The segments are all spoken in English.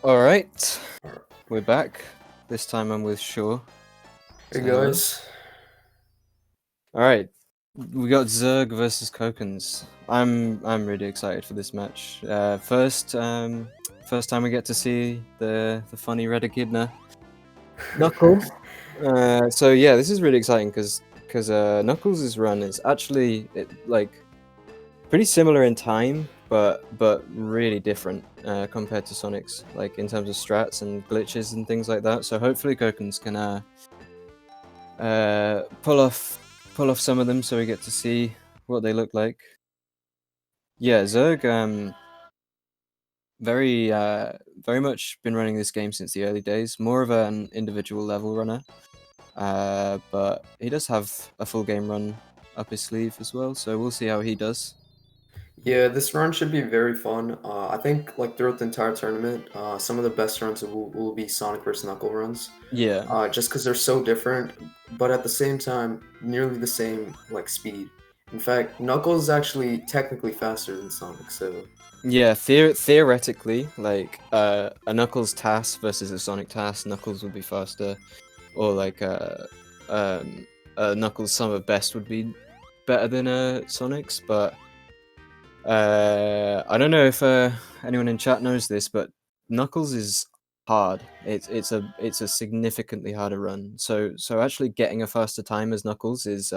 Alright, we're back. This time I'm with Shaw. Hey Say hello. guys. Alright, we got Zerg versus Kokens. I'm really excited for this match. First time we get to see the funny red echidna Knuckles. So yeah, this is really exciting because Knuckles' run is actually pretty similar in time, but really different compared to Sonic's, like in terms of strats and glitches and things like that. So hopefully Kokens can pull off some of them, so we get to see what they look like. Yeah, Zerg very much been running this game since the early days. More of an individual level runner, but he does have a full game run up his sleeve as well. So we'll see how he does. Yeah, this run should be very fun. I think like throughout the entire tournament, some of the best runs will be Sonic versus Knuckle runs. Yeah. Just because they're so different, but at the same time, nearly the same like speed. In fact, Knuckles is actually technically faster than Sonic, so Yeah, theoretically, like a Knuckles TAS versus a Sonic TAS, Knuckles would be faster, or um, a Knuckles Sum of Best would be better than a Sonic's. But I don't know if anyone in chat knows this, but Knuckles is hard. It's a significantly harder run. So actually getting a faster time as Knuckles is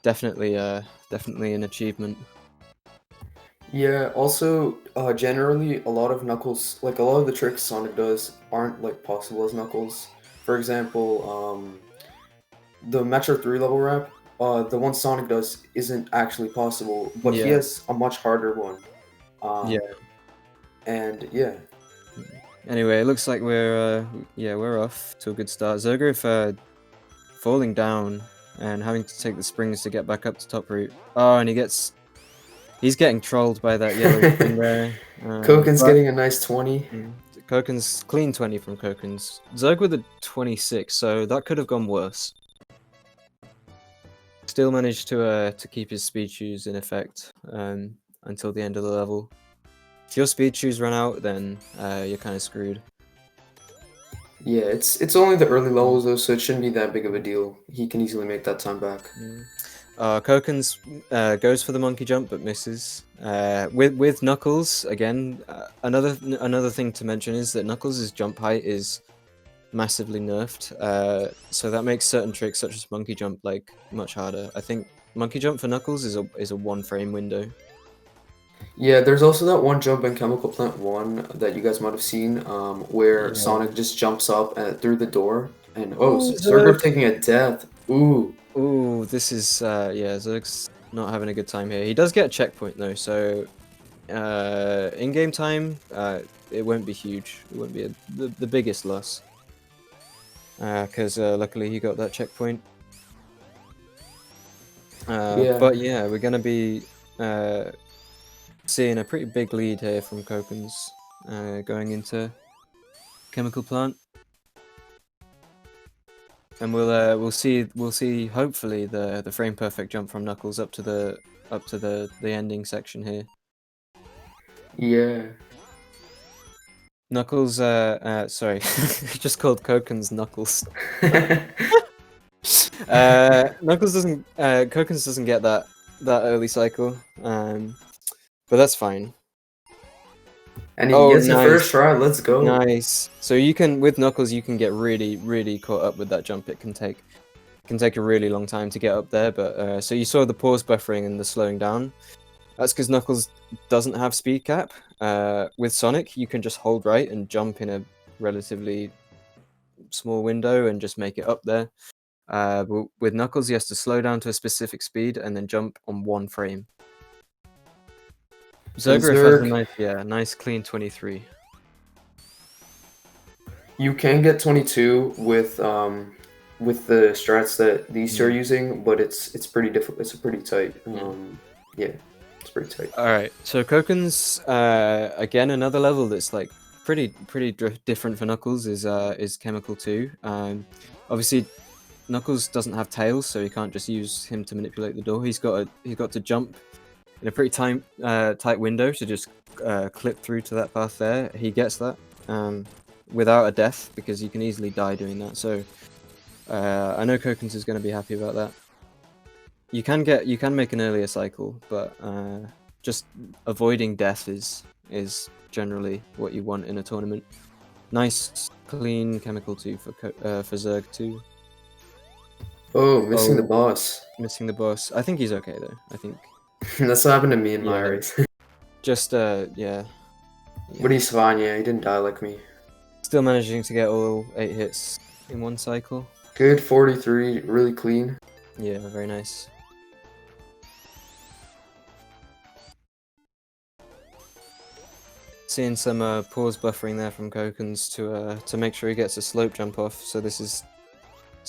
definitely an achievement. yeah. Also, generally, a lot of Knuckles, like a lot of the tricks Sonic does, aren't like possible as Knuckles. For example, the Metro 3 level rap, the one Sonic does isn't actually possible, but he Yeah, has a much harder one. yeah. Um, and yeah, Anyway, it looks like we're off to a good start. Zergrif falling down and having to take the springs to get back up to top route. Oh, and he's getting trolled by that yellow thing there. Koken's But getting a nice 20. Koken's clean 20 from Koken's. Zerg with a 26, so that could have gone worse. Still managed to keep his speed shoes in effect until the end of the level. If your speed shoes run out, then you're kind of screwed. Yeah, it's only the early levels though, so it shouldn't be that big of a deal. He can easily make that time back. Kokens goes for the monkey jump but misses. With Knuckles again, another thing to mention is that Knuckles' jump height is massively nerfed, so that makes certain tricks such as monkey jump like much harder. I think monkey jump for Knuckles is a 1 frame window. Yeah, there's also that one jump in Chemical Plant 1 that you guys might have seen, where Yeah. Sonic just jumps up through the door, and oh, Oh, Zergrif Zerg! taking a death. Ooh. Ooh, this is yeah, Zerg's not having a good time here. He does get a checkpoint though, so in-game time, it won't be huge. It won't be the biggest loss. Because luckily he got that checkpoint. Yeah. But yeah, we're going to be seeing a pretty big lead here from Kokens going into Chemical Plant. And we'll see hopefully the frame perfect jump from Knuckles up to the ending section here. Yeah. Knuckles, sorry, just called Kokens Knuckles. Knuckles doesn't, Kokens doesn't get that early cycle, but that's fine. And he Oh, gets a nice, first try. Let's go. nice. So you can, with Knuckles, you can get really caught up with that jump. It can take a really long time to get up there, but so you saw the pause buffering and the slowing down. That's because Knuckles doesn't have speed cap. With Sonic, you can just hold right and jump in a relatively small window and just make it up there. But with Knuckles, he has to slow down to a specific speed and then jump on 1 frame. And Zergrif has a Zerg, nice clean 23. you can get 22 with the strats that these two are using, but it's pretty difficult. It's a pretty tight. Yeah, it's pretty tight. All right, so Kokens, again another level that's like pretty different for Knuckles is Chemical 2. Obviously Knuckles doesn't have tails, so you can't just use him to manipulate the door. He's got to jump in a pretty tight window to just clip through to that path there. He gets that without a death because you can easily die doing that. So I know Kokens is going to be happy about that. You can make an earlier cycle, but just avoiding death is generally what you want in a tournament. Nice clean chemical 2 for Zerg too. Oh, missing the boss. Missing the boss. I think he's okay though. I think That's what happened to me in my Yeah. race. just yeah. But he's fine, yeah, he didn't die like me. Still managing to get all 8 hits in one cycle. Good 43, really clean. Yeah, very nice. Seeing some pause buffering there from Kokens to make sure he gets a slope jump off. So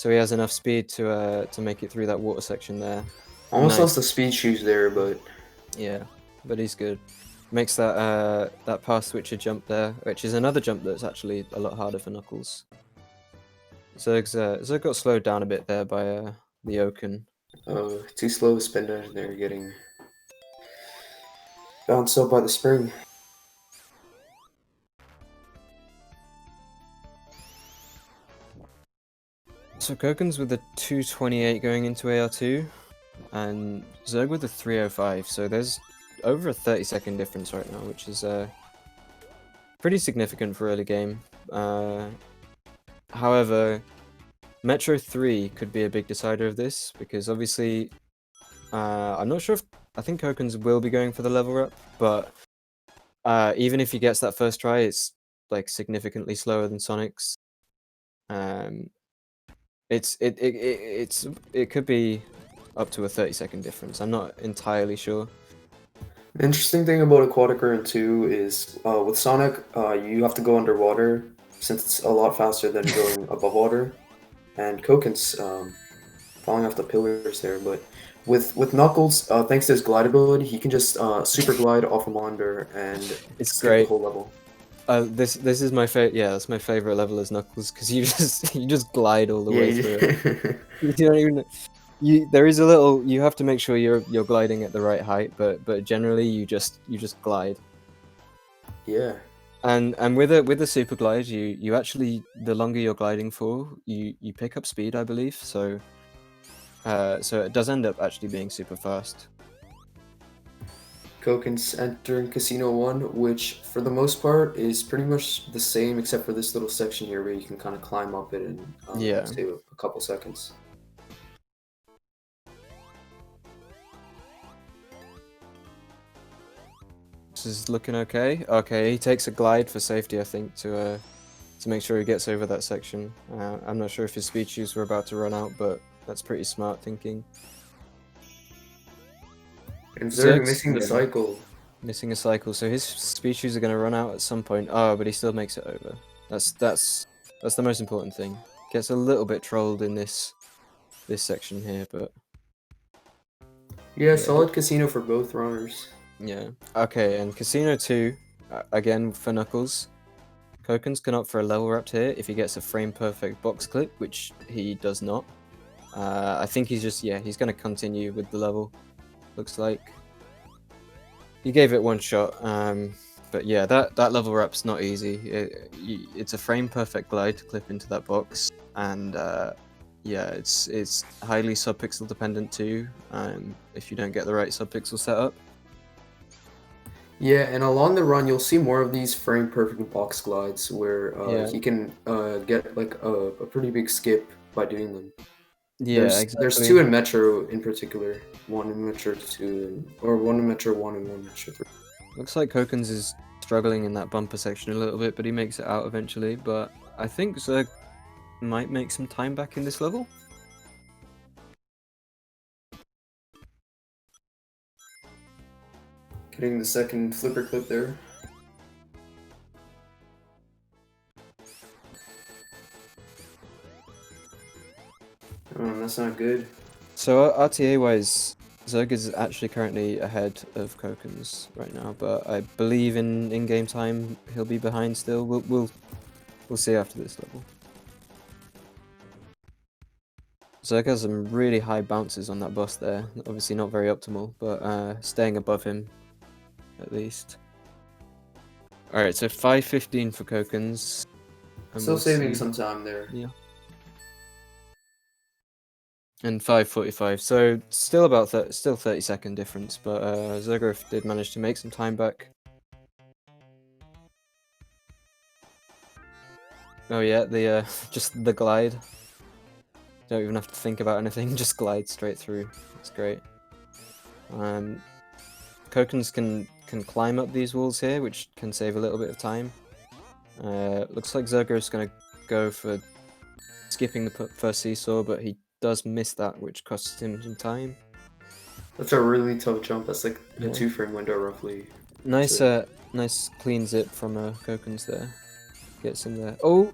he has enough speed to make it through that water section there. Almost Nice. lost the speed shoes there, but Yeah, but he's good. Makes that path switcher jump there, which is another jump that's actually a lot harder for Knuckles. Zerg got slowed down a bit there by the Oaken. too slow to spin down there, getting bounced up by the spring. So Kokens with the 228 going into AR2, and Zerg with the 305. So there's over a 30-second difference right now, which is pretty significant for early game. However, Metro 3 could be a big decider of this, because obviously, I'm not sure if, I think Kokens will be going for the level up, but even if he gets that first try, it's like significantly slower than Sonic's. It could be up to a 30-second difference. I'm not entirely sure. The interesting thing about Aquatic Current 2 is with Sonic, you have to go underwater since it's a lot faster than going above water. And Koken's falling off the pillars there, but with Knuckles, thanks to his glide ability, he can just super glide off a monitor and It's skip great. the whole level. This is my favorite. Yeah, that's my favorite level as Knuckles, because you just glide all the way through it. You don't even. There is a little. You have to make sure you're gliding at the right height, but generally you just glide. Yeah. And with a super glide, you actually, the longer you're gliding for, you pick up speed, I believe. So it does end up actually being super fast. Koken's entering Casino 1, which for the most part is pretty much the same except for this little section here where you can kind of climb up it and Yeah. save a couple seconds. This is looking okay. Okay, he takes a glide for safety, I think, to make sure he gets over that section. I'm not sure if his speed shoes were about to run out, but that's pretty smart thinking. And Zerg missing the yeah. cycle. Missing a cycle, so his speed shoes are going to run out at some point. Oh, but he still makes it over. That's the most important thing. Gets a little bit trolled in this section here, but Yeah, solid Casino for both runners. yeah. Okay, and Casino 2, again for Knuckles. Kokens can opt for a level wrapped here if he gets a frame perfect box clip, which he does not. I think he's just, he's going to continue with the level, looks like. He gave it one shot, but yeah, that level wrap's not easy. It's a frame perfect glide to clip into that box, and yeah, it's highly subpixel dependent too, if you don't get the right subpixel setup. Yeah, and along the run, you'll see more of these frame perfect box glides where he can get like a pretty big skip by doing them. Yeah, exactly. There's two in Metro in particular. One in Metro 2, or one in Metro 1 and one in Metro 3. Looks like Kokens is struggling in that bumper section a little bit, but he makes it out eventually. But I think Zerg might make some time back in this level. Getting the second flipper clip there. That's not good. So RTA-wise, Zerg is actually currently ahead of Kokens right now, but I believe in game time he'll be behind still. We'll see after this level. Zerg has some really high bounces on that boss there. Obviously not very optimal, but staying above him at least. Alright, so 5:15 for Kokens. And Still we'll saving see. some time there. Yeah. And 5:45, so still about 30-second difference, but Zergoff did manage to make some time back. Oh yeah, the just the glide. Don't even have to think about anything, just glide straight through. It's great. Kokens can climb up these walls here, which can save a little bit of time. Looks like Zergoff's gonna go for skipping the first seesaw, but he does miss that, which costs him some time. That's a really tough jump. That's like a Yeah. 2-frame window roughly. Nice, nice clean zip from Kokens there. Gets him there. Oh,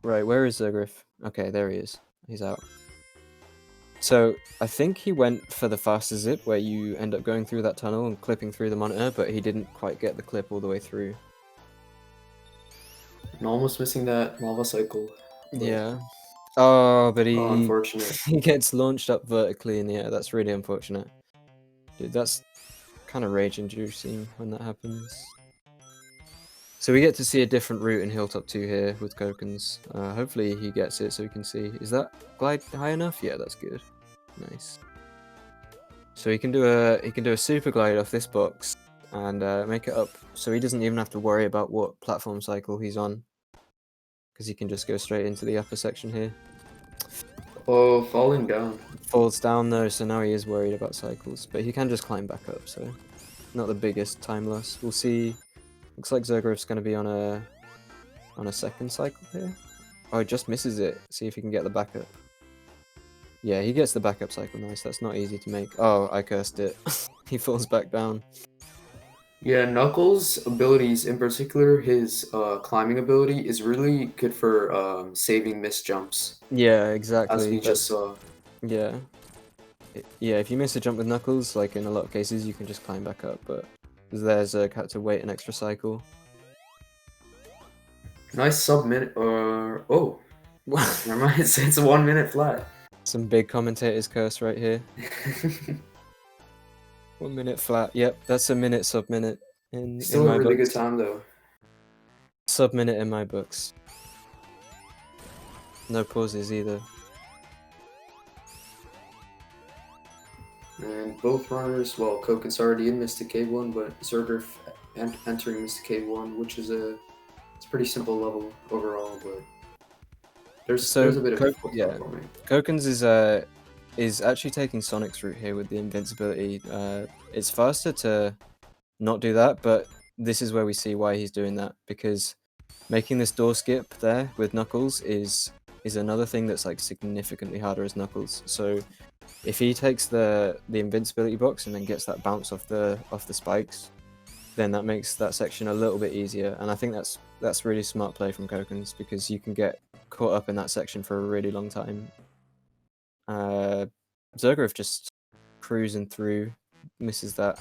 right. Where is Zergriff? Okay, there he is. He's out. So I think he went for the faster zip, where you end up going through that tunnel and clipping through the monitor, but he didn't quite get the clip all the way through. And almost missing that lava cycle. But, Yeah. Oh, but he unfortunate. he gets launched up vertically in the air. That's really unfortunate. Dude, that's kind of rage-inducing when that happens. So we get to see a different route in Hilltop 2 here with Kokens. Hopefully he gets it so we can see. Is that glide high enough? Yeah, that's good. Nice. So he can do a super glide off this box and make it up, so he doesn't even have to worry about what platform cycle he's on, because he can just go straight into the upper section here. Oh, falling down. Falls down though, so now he is worried about cycles, but he can just climb back up, so not the biggest time loss. We'll see. Looks like Zergriff's going to be on a second cycle here. Oh, he just misses it. See if he can get the backup. Yeah, he gets the backup cycle. Nice. That's not easy to make. Oh, I cursed it. He falls back down. Yeah, Knuckles' abilities, in particular his climbing ability, is really good for saving missed jumps, Yeah, as exactly. we just saw. Yeah. Yeah, if you miss a jump with Knuckles, like in a lot of cases, you can just climb back up, but there's a had to wait an extra cycle. Nice sub-minute, oh, never mind, it's a 1 minute flat. Some big commentator's curse right here. 1 minute flat. Yep, that's a minute sub-minute in Still my a really books. good time though. Sub-minute in my books. No pauses either. And both runners, well, Koken's already in Mystic Cave 1, but Zergriff entering Mystic Cave 1, which is it's a pretty simple level overall, but there's a bit of platforming. Kokens is actually taking Sonic's route here with the invincibility. It's faster to not do that, but this is where we see why he's doing that, because making this door skip there with Knuckles is another thing that's like significantly harder as Knuckles. So if he takes the invincibility box and then gets that bounce off the spikes, then that makes that section a little bit easier. And I think that's really smart play from Kokens, because you can get caught up in that section for a really long time. Zergriff just cruising through, misses that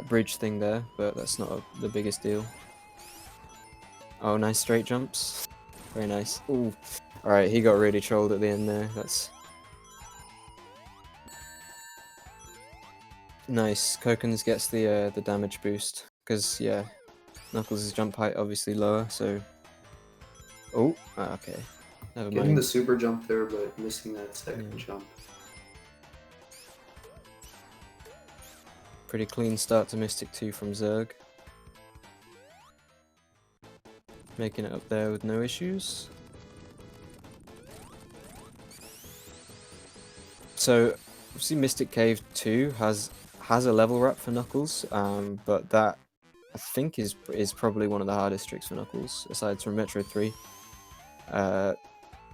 bridge thing there, but that's not the biggest deal. Oh, nice straight jumps. Very nice. Ooh. Alright, he got really trolled at the end there. That's nice. Kokens gets the damage boost, because yeah, Knuckles' jump height obviously lower, so okay. Never Getting mind. the super jump there, but missing that second jump. Pretty clean start to Mystic 2 from Zerg. Making it up there with no issues. So, obviously Mystic Cave 2 has a level wrap for Knuckles, but that I think is probably one of the hardest tricks for Knuckles, aside from Metro 3.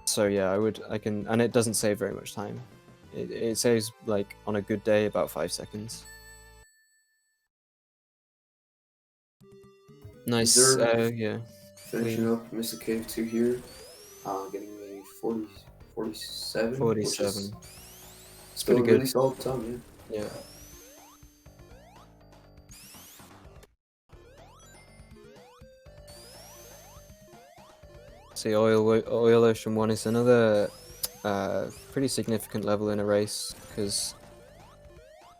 So yeah, and it doesn't save very much time. It saves, like, on a good day, about 5 seconds. Nice, yeah. Finishing up Mystic Cave 2 here, getting a 47. 47. It's still a really solid time, yeah. Yeah. See, Oil Ocean 1 is another pretty significant level in a race, because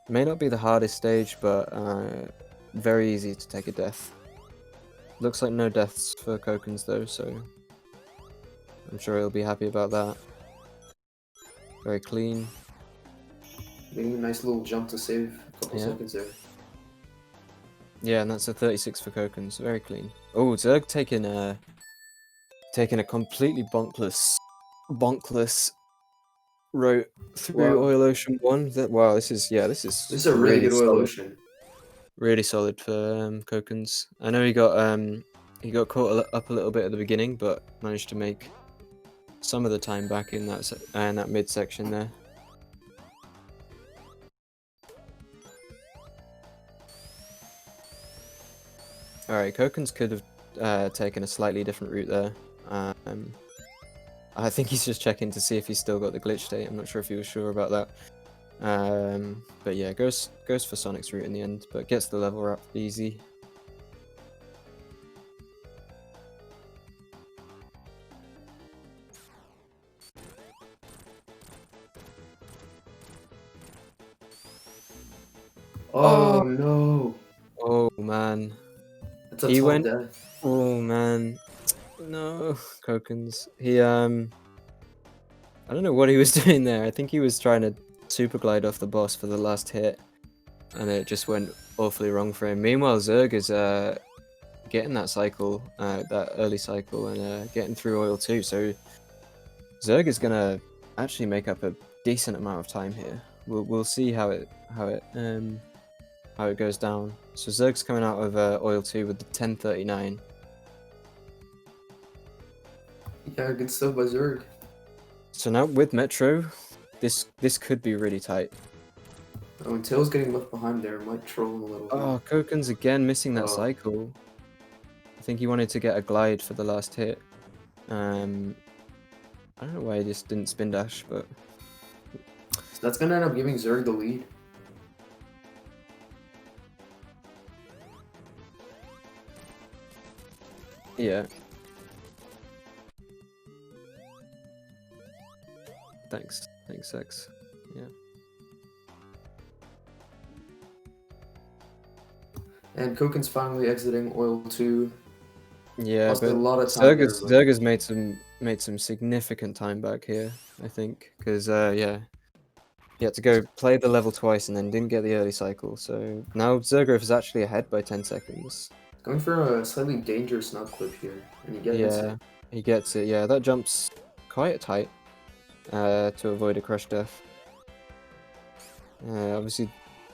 it may not be the hardest stage, but very easy to take a death. Looks like no deaths for Kokens though, so I'm sure he'll be happy about that. Very clean. Maybe a nice little jump to save a couple seconds there. Yeah, and that's a 36 for Kokens. Very clean. Oh, Zerg taking a completely bonkless route through Wow. Oil Ocean 1. Wow, this is This is a really good oil ocean. Really solid for Kokens. I know he got caught up a little bit at the beginning, but managed to make some of the time back in that mid section there. Alright, Kokens could have taken a slightly different route there. I think he's just checking to see if he's still got the glitch state. I'm not sure if he was sure about that. But yeah, goes for Sonic's route in the end, but gets the level up easy. Oh no! Oh man. It's a tough death. Oh man. No, Kokens. He I don't know what he was doing there. I think he was trying to super glide off the boss for the last hit, and it just went awfully wrong for him. Meanwhile, Zerg is getting that cycle, that early cycle, and getting through oil too. So Zerg is gonna actually make up a decent amount of time here. We'll see how it goes down. So Zerg's coming out of oil 2 with the 1039. Yeah, good stuff by Zerg. So now with Metro, this could be really tight. Oh, and Tail's getting left behind there. Might troll him a little bit. Oh, Kokens again missing that cycle. I think he wanted to get a glide for the last hit. I don't know why he just didn't spin dash, but... So that's gonna end up giving Zerg the lead. Yeah. Thanks, X. Yeah. And Koken's finally exiting oil 2. Yeah, Lost but a lot of time Zerga's made some significant time back here, I think, because yeah, he had to go play the level twice and then didn't get the early cycle. So now Zergrove is actually ahead by 10 seconds. Going for a slightly dangerous nut clip here, and he gets it. He gets it. Yeah, that jump's quite tight to avoid a crush death. Obviously,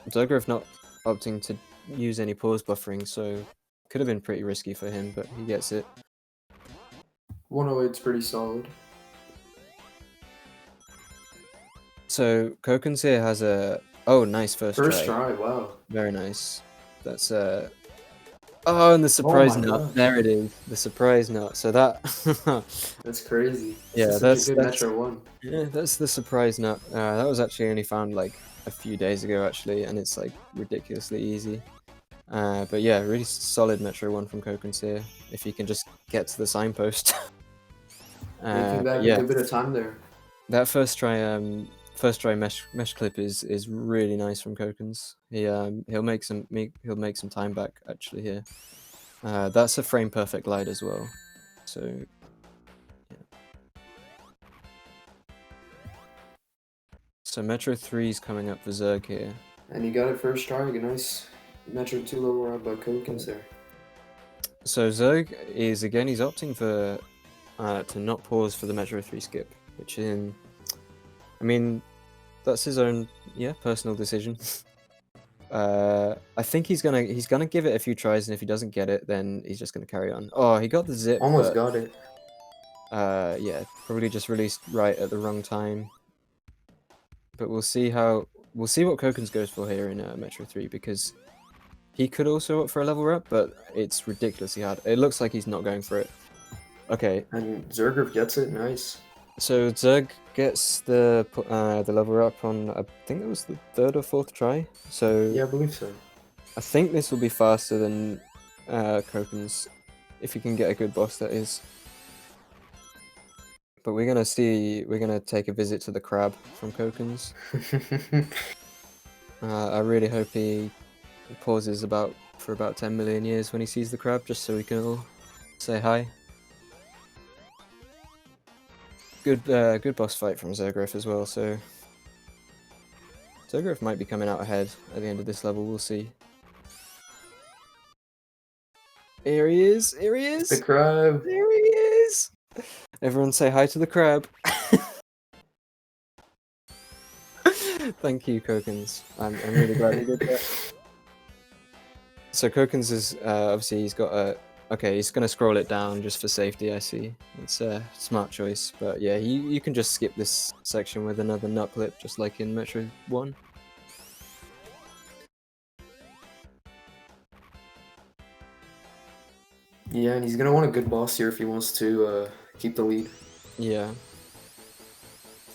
Zergrove not opting to use any pause buffering, so could have been pretty risky for him, but he gets it. 108's pretty solid. So Kokens here has a nice first try. Wow, very nice. That's oh, and the surprise nut. God. There it is, the surprise nut. So that that's crazy. Yeah, that's a good Metro 1. Yeah, that's the surprise nut. That was actually only found like a few days ago actually, and it's like ridiculously easy. But yeah, really solid Metro 1 from Kokens here. If you can just get to the signpost. Making back a good bit of time there. That first try mesh clip is really nice from Kokens. He'll make some time back actually here. That's a frame perfect glide as well. So yeah. So Metro 3 is coming up for Zerg here. And he got it first try. A nice Metro 2 level up by Kokens there. So Zerg is again, he's opting for to not pause for the Metro 3 skip, which I mean, that's his own personal decision. I think he's gonna give it a few tries, and if he doesn't get it, then he's just gonna carry on. Oh, he got the zip. Almost got it. Yeah, probably just released right at the wrong time. But we'll see what Kokens goes for here in Metro 3, because he could also opt for a level rep, but it's ridiculously hard. It looks like he's not going for it. Okay. And Zergrove gets it. Nice. So Zerg gets the level up on, I think it was the 3rd or 4th try. So yeah, I believe so. I think this will be faster than Kokens, if you can get a good boss, that is. But we're gonna take a visit to the crab from Kokens. I really hope he pauses for about 10 million years when he sees the crab, just so we can all say hi. Good boss fight from Zergrif as well, so Zergrif might be coming out ahead at the end of this level, we'll see. Here he is! Here he is! The crab. There he is! Everyone say hi to the crab. Thank you, Kokens. I'm really glad he did that. So Kokens is obviously he's got a okay. He's gonna scroll it down just for safety. I see. It's a smart choice, but yeah, you can just skip this section with another nut clip, just like in Metro 1. Yeah, and he's gonna want a good boss here if he wants to keep the lead. Yeah.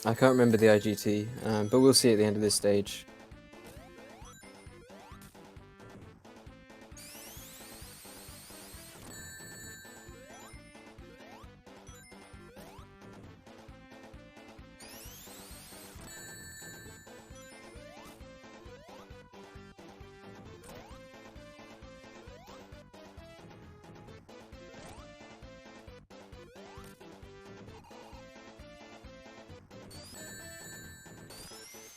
I can't remember the IGT, but we'll see at the end of this stage.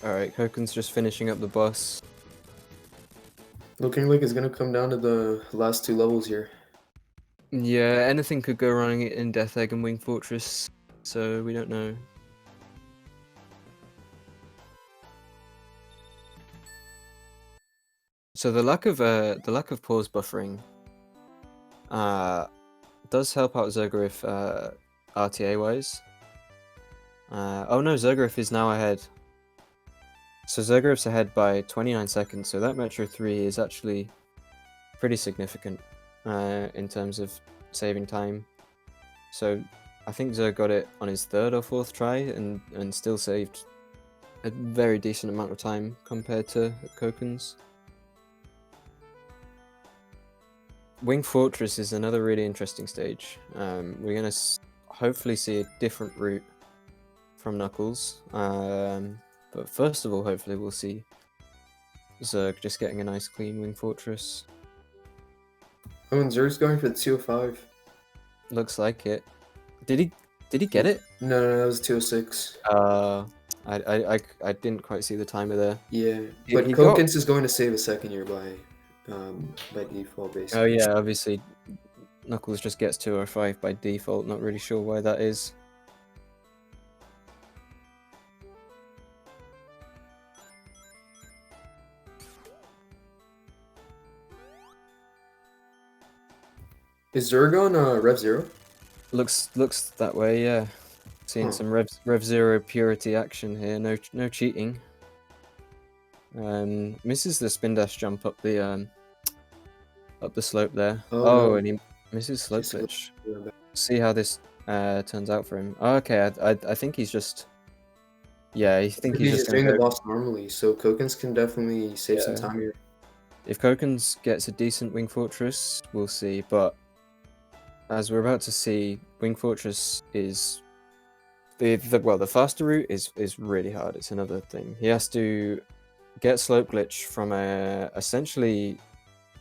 Alright, Koken's just finishing up the boss. Looking like it's gonna come down to the last 2 levels here. Yeah, anything could go wrong in Death Egg and Wing Fortress, so we don't know. So the lack of pause buffering does help out Zergrif RTA wise. Oh no, Zergrif is now ahead. So Zergrif's ahead by 29 seconds, so that Metro 3 is actually pretty significant in terms of saving time. So I think Zerg got it on his 3rd or 4th try and still saved a very decent amount of time compared to Koken's. Wing Fortress is another really interesting stage. We're going to hopefully see a different route from Knuckles. But first of all, hopefully we'll see Zerg just getting a nice clean Wing Fortress. Oh, and Zerg's going for the 205. Looks like it. Did he get it? No, that was 206. I didn't quite see the timer there. Yeah, He- but he got- Kokens is going to save a second here by default, basically. Oh yeah, obviously Knuckles just gets 205 by default, not really sure why that is. Is Zerg on Rev 0? Looks that way, yeah. Seeing some Rev Zero purity action here, no cheating. Misses the spin dash jump up the slope there. Oh, no. And he misses slope Just glitch. look- See how this turns out for him. Oh, okay, I think he's just. Yeah, I think He's he's just just doing gonna the go. boss normally, so Kokens can definitely save some Yeah. time here. If Kokens gets a decent Wing Fortress, we'll see. But as we're about to see, Wing Fortress is the faster route is really hard. It's another thing. He has to get slope glitch from essentially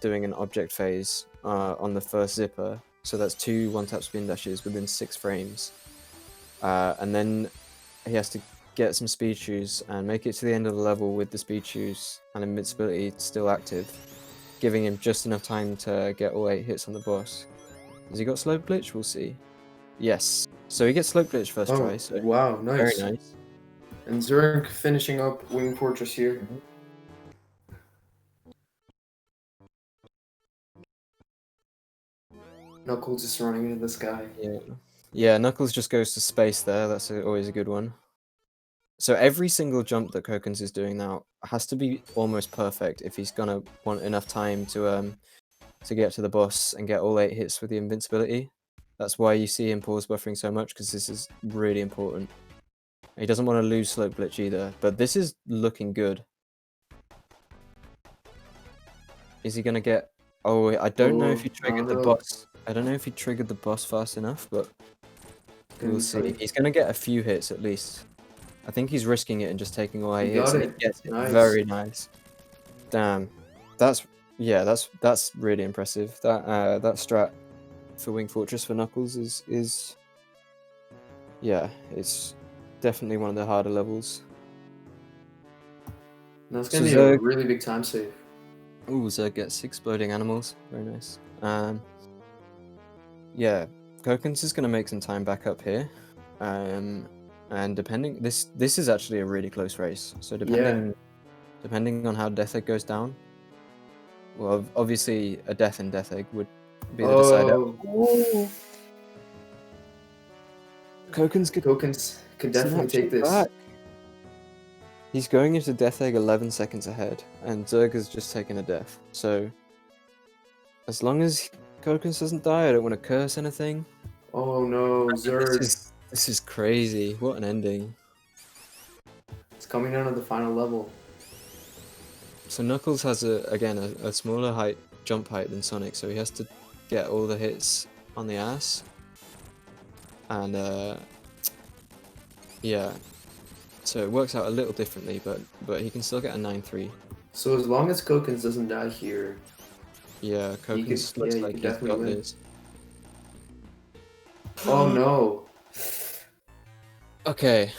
doing an object phase on the first zipper. So that's 2 one-tap spin dashes within 6 frames. And then he has to get some speed shoes and make it to the end of the level with the speed shoes and invincibility still active, giving him just enough time to get all 8 hits on the boss. Has he got slope glitch? We'll see. Yes. So he gets slope glitch first try. So wow, very nice. nice. And Zerg finishing up Wing Fortress here. Knuckles just running into the sky. Yeah. Knuckles just goes to space there. That's always a good one. So every single jump that Kokens is doing now has to be almost perfect if he's gonna want enough time to get to the boss and get all 8 hits with the invincibility. That's why you see him pause buffering so much, because this is really important. He doesn't want to lose slope glitch either, but this is looking good. Is he gonna get? Oh, I don't know if he triggered the boss. I don't know if he triggered the boss fast enough, but We'll see. He's gonna get a few hits at least. I think he's risking it and just taking away He hits, got and he it. gets it. Nice. Very nice. Damn, that's really impressive. That strat for Wing Fortress for Knuckles is yeah, it's definitely one of the harder levels. That's gonna So be a Zerg, really big time save. ooh, Zerg gets exploding animals. Very nice. Yeah, Kokens is gonna make some time back up here. And depending, this is actually a really close race. So depending on how Death Egg goes down, well, obviously a death in Death Egg would be the decider. Oh, Kokens could definitely snatch take it this. back. He's going into Death Egg 11 seconds ahead, and Zerg has just taken a death. So as long as Kokens doesn't die, I don't want to curse anything. Oh no, Zerg. This is crazy. What an ending. It's coming down to the final level. So Knuckles has a smaller jump height than Sonic, so he has to get all the hits on the ass. And yeah, so it works out a little differently, but he can still get a 9-3. So as long as Kokens doesn't die here, Yeah, Kokens looks he like could he's definitely got win. this. Oh no. Okay,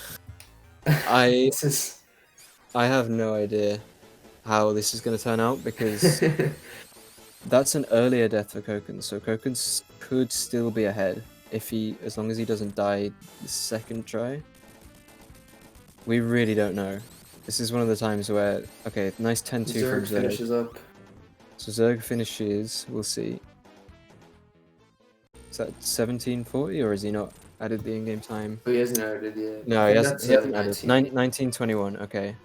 I This is have no idea how this is going to turn out, because that's an earlier death for Kokens, so Kokens could still be ahead as long as he doesn't die the second try. We really don't know. This is one of the times where, okay, nice 10-2 from Zerg Zerg. finishes up. So Zerg finishes, we'll see. Is that 1740, or has he not added the in-game time? Oh, he hasn't added yet. No, I he think hasn't that's, added. 19. 1921, okay.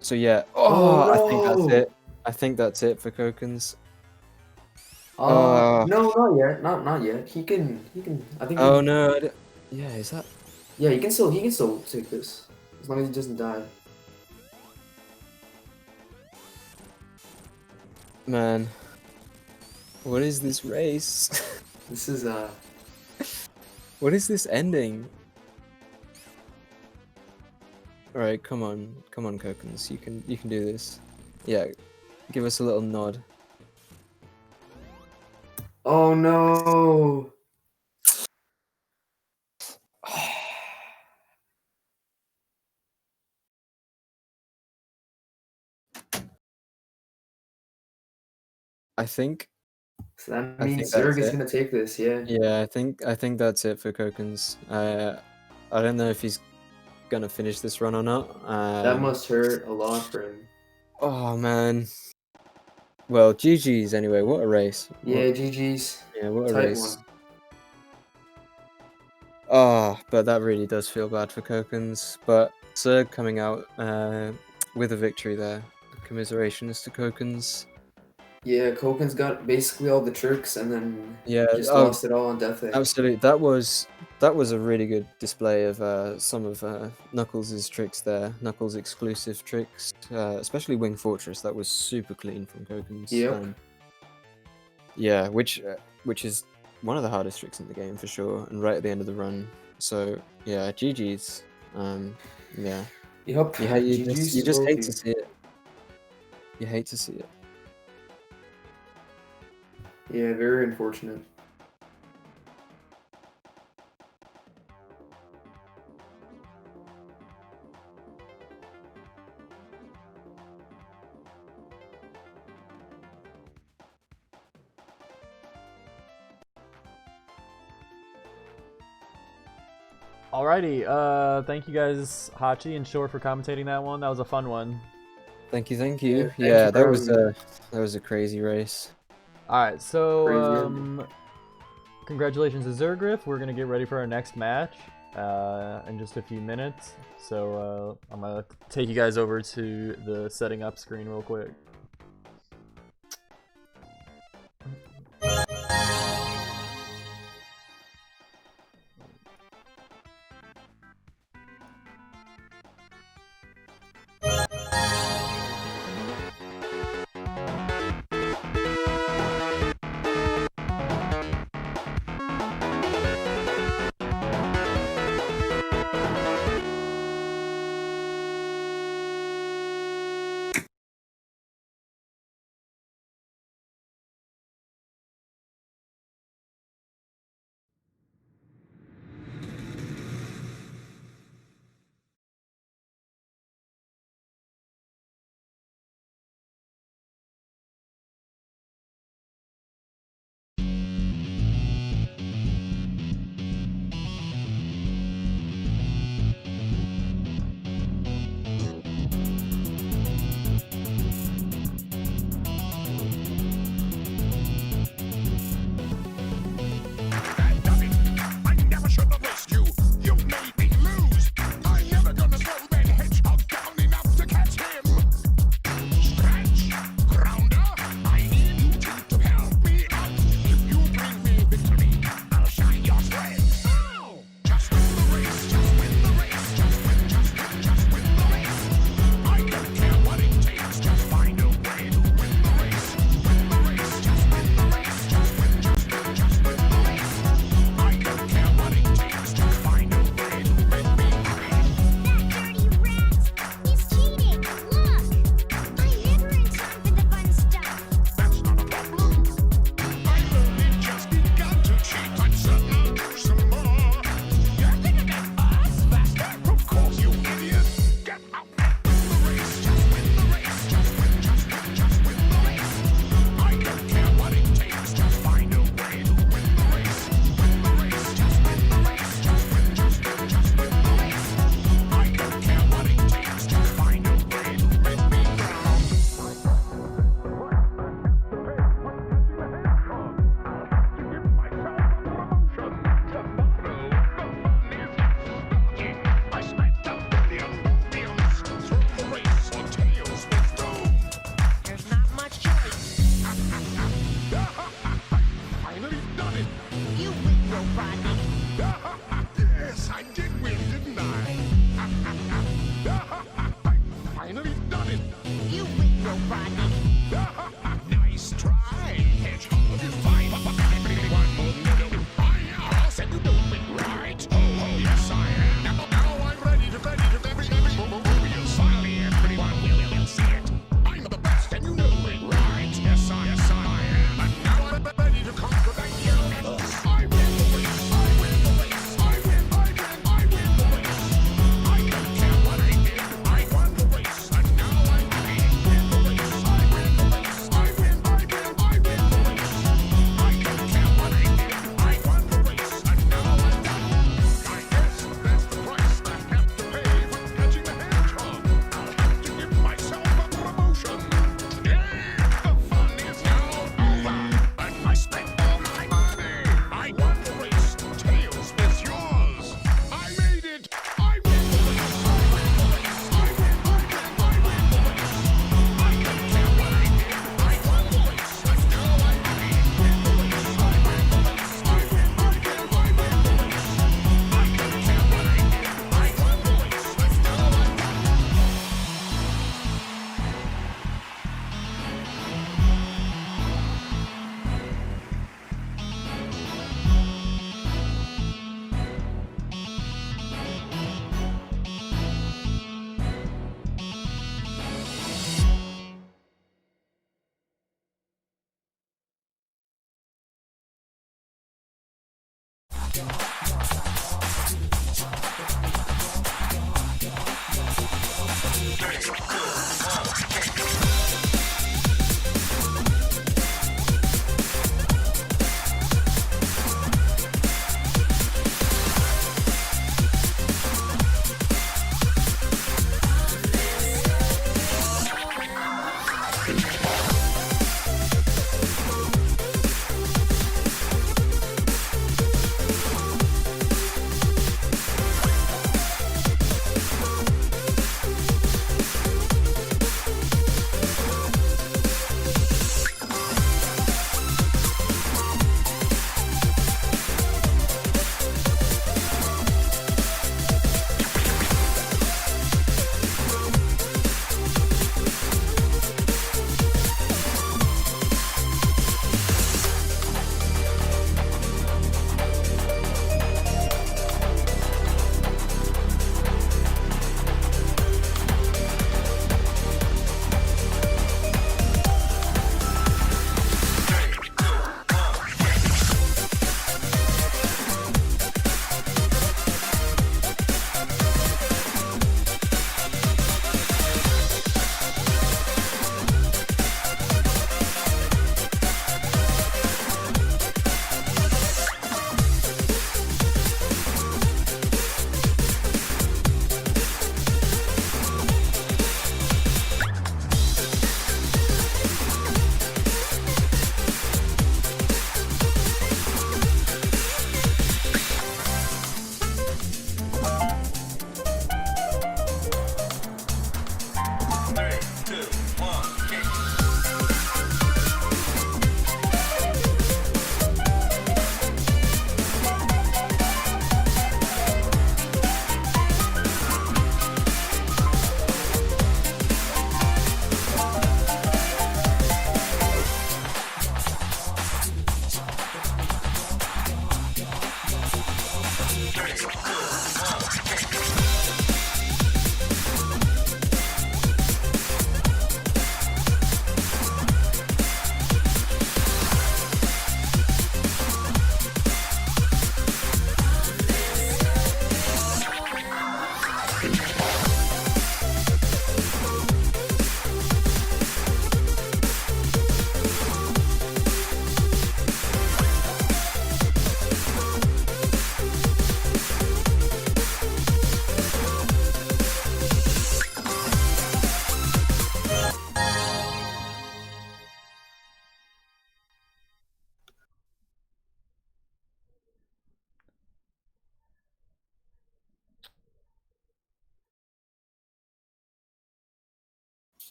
So yeah, Oh I think that's no! it. I think that's it for Kokens. No, not yet. Not yet. He can. I think. Oh no, yeah, is that? Yeah, he can still take this as long as he doesn't die. Man, what is this race? This is What is this ending? Alright, come on, Kokens, you can do this. Yeah, give us a little nod. Oh no! I think So that I think means that's Zerg is it. gonna take this, yeah. Yeah, I think that's it for Kokens. I don't know if he's gonna finish this run or not. That must hurt a lot for him. Oh man. Well, GG's anyway. What a race. Yeah, GG's. Yeah, what a Tight race. one. But that really does feel bad for Kokens. But Zerg coming out with a victory there. Commiserations to Kokens. Yeah, Koken's got basically all the tricks and then Yeah, just lost it all on Death Egg. absolutely. That was a really good display of some of Knuckles' tricks there. Knuckles' exclusive tricks, especially Wing Fortress. That was super clean from Kokens. Yep. Yeah, which is one of the hardest tricks in the game for sure, and right at the end of the run. So yeah, GG's. Yeah. Yep. You just hate GG's to see it. You hate to see it. Yeah, very unfortunate. Alrighty, thank you guys, Hachi and Shore, for commentating that one. That was a fun one. Thank you. Yeah, thank Yeah, you that for was having that was a crazy race. Alright, so Crazy ending. congratulations to Zergriff. We're gonna get ready for our next match in just a few minutes. So I'm gonna take you guys over to the setting up screen real quick.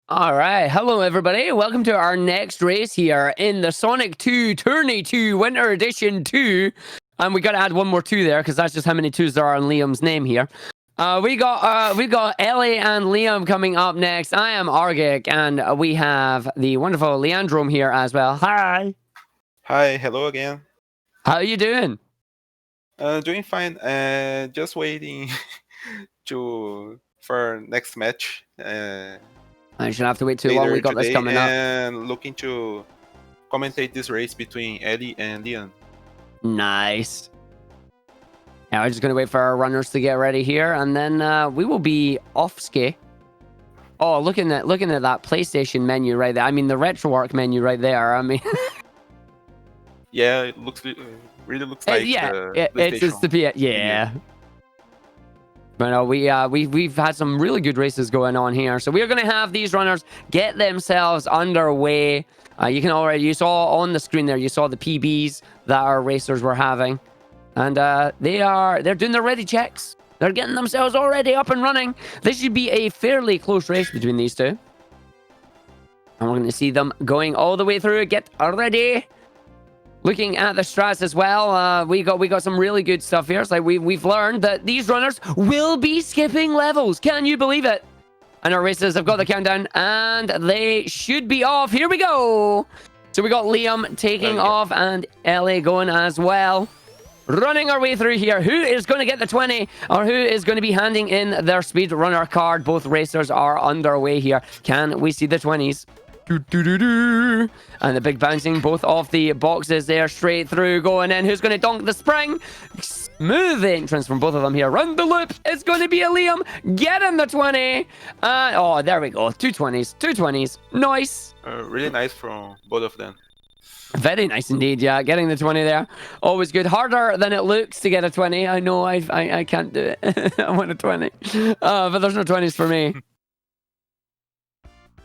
All right. Hello, everybody. Welcome to our next race here in the Sonic 2 Tourney 2 Winter Edition 2. And we got to add one more 2 there because that's just how many 2s there are in Liam's name here. We got Ellie and Liam coming up next. I am Argic, and we have the wonderful Leandrome here as well. Hi. Hi, hello again. How are you doing? Doing fine. Just waiting for next match. I shouldn't have to wait too long. We got today, this coming up. And looking to commentate this race between Ellie and Leon. Nice. Now we're just gonna wait for our runners to get ready here, and then we will be off ski. Oh, looking at that PlayStation menu right there. I mean, the RetroArch menu right there. I mean, yeah, it really looks like it's just the yeah. But no, we've had some really good races going on here, so we're gonna have these runners get themselves underway. You saw on the screen there, you saw the PBs that our racers were having, and they're doing their ready checks. They're getting themselves already up and running. This should be a fairly close race between these two, and we're going to see them going all the way through. Get ready. Looking at the strats as well, we got some really good stuff here. It's like we've learned that these runners will be skipping levels. Can you believe it? And our racers have got the countdown, and they should be off. Here we go. So we got Liam taking off, and Ellie going as well. Running our way through here. Who is going to get the 20, or who is going to be handing in their speed runner card? Both racers are underway here. Can we see the 20s? And the big bouncing, both off the boxes there, straight through, going in. Who's going to dunk the spring? Smooth entrance from both of them here. Run the loop. It's going to be a Liam. Get in the 20. Oh, there we go. 220s. 220s. Nice. Really nice from both of them. Very nice indeed, yeah. Getting the 20 there. Always good. Harder than it looks to get a 20. I know I can't do it. I want a 20. But there's no 20s for me.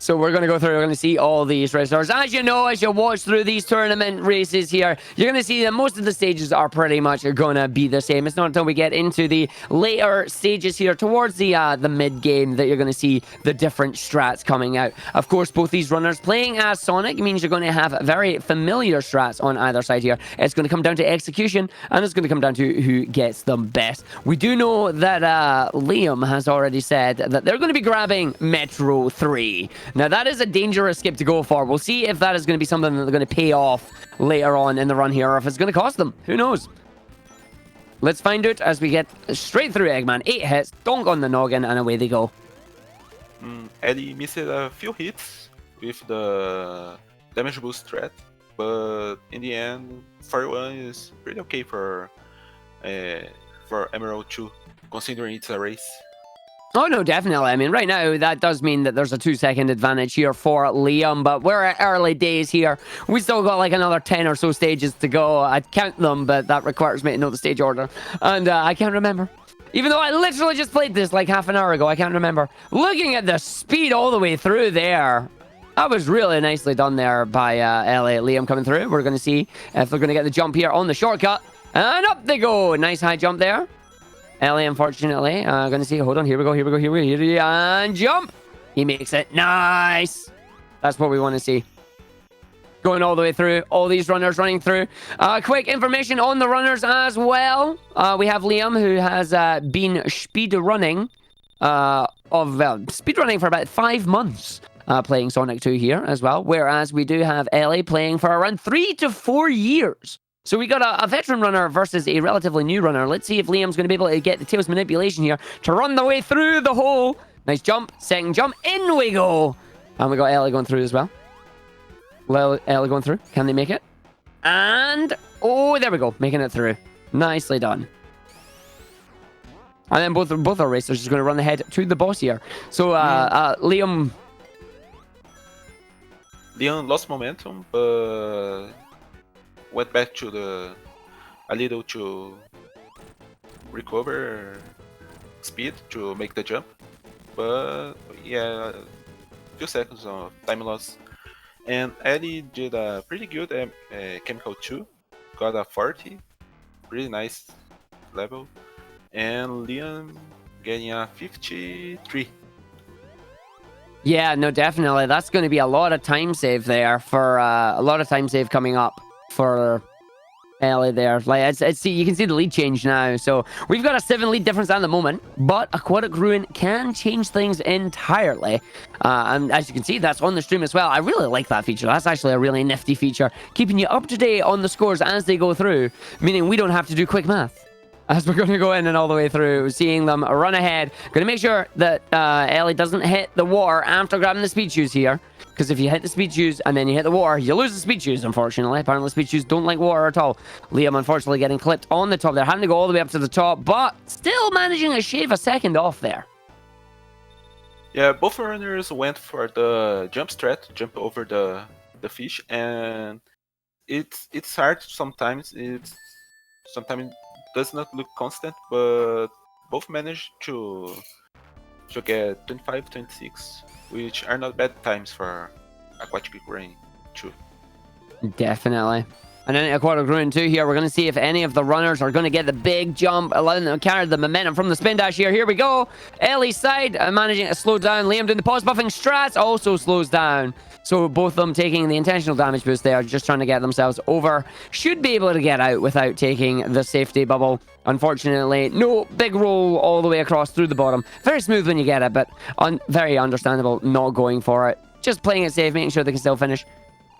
So we're going to go through, we're going to see all these racers. As you know, as you watch through these tournament races here, you're going to see that most of the stages are pretty much going to be the same. It's not until we get into the later stages here, towards the mid-game, that you're going to see the different strats coming out. Of course, both these runners playing as Sonic means you're going to have very familiar strats on either side here. It's going to come down to execution, and it's going to come down to who gets them best. We do know that Liam has already said that they're going to be grabbing Metro 3. Now, that is a dangerous skip to go for. We'll see if that is going to be something that they're going to pay off later on in the run here, or if it's going to cost them. Who knows? Let's find out as we get straight through Eggman. 8 hits, donk on the noggin, and away they go. Ellie missed a few hits with the damage boost threat, but in the end, 41 is pretty okay for Emerald 2, considering it's a race. Oh, no, definitely. I mean, right now, that does mean that there's a 2-second advantage here for Liam, but we're at early days here. We still got like another 10 or so stages to go. I'd count them, but that requires me to know the stage order, and I can't remember. Even though I literally just played this like half an hour ago, I can't remember. Looking at the speed all the way through there, that was really nicely done there by LA. Liam coming through. We're going to see if they're going to get the jump here on the shortcut, and up they go. Nice high jump there. Ellie, unfortunately, gonna see. Hold on, here we go, and jump. He makes it. Nice. That's what we want to see. Going all the way through. All these runners running through. Quick information on the runners as well. We have Liam, who has been speed running for about 5 months. Playing Sonic 2 here as well. Whereas we do have Ellie playing for around 3 to 4 years. So we got a veteran runner versus a relatively new runner. Let's see if Liam's going to be able to get the Tails manipulation here to run the way through the hole. Nice jump. Second jump. In we go. And we got Ellie going through as well. Ellie going through. Can they make it? And, oh, there we go. Making it through. Nicely done. And then both our racers are going to run ahead to the boss here. So, Liam lost momentum, but went back to a little to recover speed to make the jump, but yeah, few seconds of time loss. And Eddie did a pretty good Chemical 2, got a 40, pretty nice level, and Liam getting a 53. Yeah, no, definitely. That's going to be a lot of time save there for a lot of time save coming up for Ellie there. Like, see, you can see the lead change now. So we've got a 7 lead difference at the moment, but Aquatic Ruin can change things entirely. And as you can see, that's on the stream as well. I really like that feature. That's actually a really nifty feature, keeping you up to date on the scores as they go through, meaning we don't have to do quick math. As we're going to go in and all the way through, seeing them run ahead. Going to make sure that Ellie doesn't hit the water after grabbing the speed shoes here. Because if you hit the speed shoes and then you hit the water, you lose the speed shoes, unfortunately. Apparently, speed shoes don't like water at all. Liam, unfortunately, getting clipped on the top there. Having to go all the way up to the top, but still managing to shave a second off there. Yeah, both runners went for the jump strat, jump over the fish, and it's hard sometimes. Sometimes does not look constant, but both managed to get 25, 26, which are not bad times for Aquatic Ruin 2. Definitely. And then Aquatic Ruin 2 here, we're going to see if any of the runners are going to get the big jump, allowing them to carry the momentum from the spin dash here. Here we go. Ellie's side managing to slow down. Liam doing the pause buffing strats also slows down. So both of them taking the intentional damage boost there, just trying to get themselves over. Should be able to get out without taking the safety bubble. Unfortunately, no big roll all the way across through the bottom. Very smooth when you get it, but very understandable not going for it. Just playing it safe, making sure they can still finish.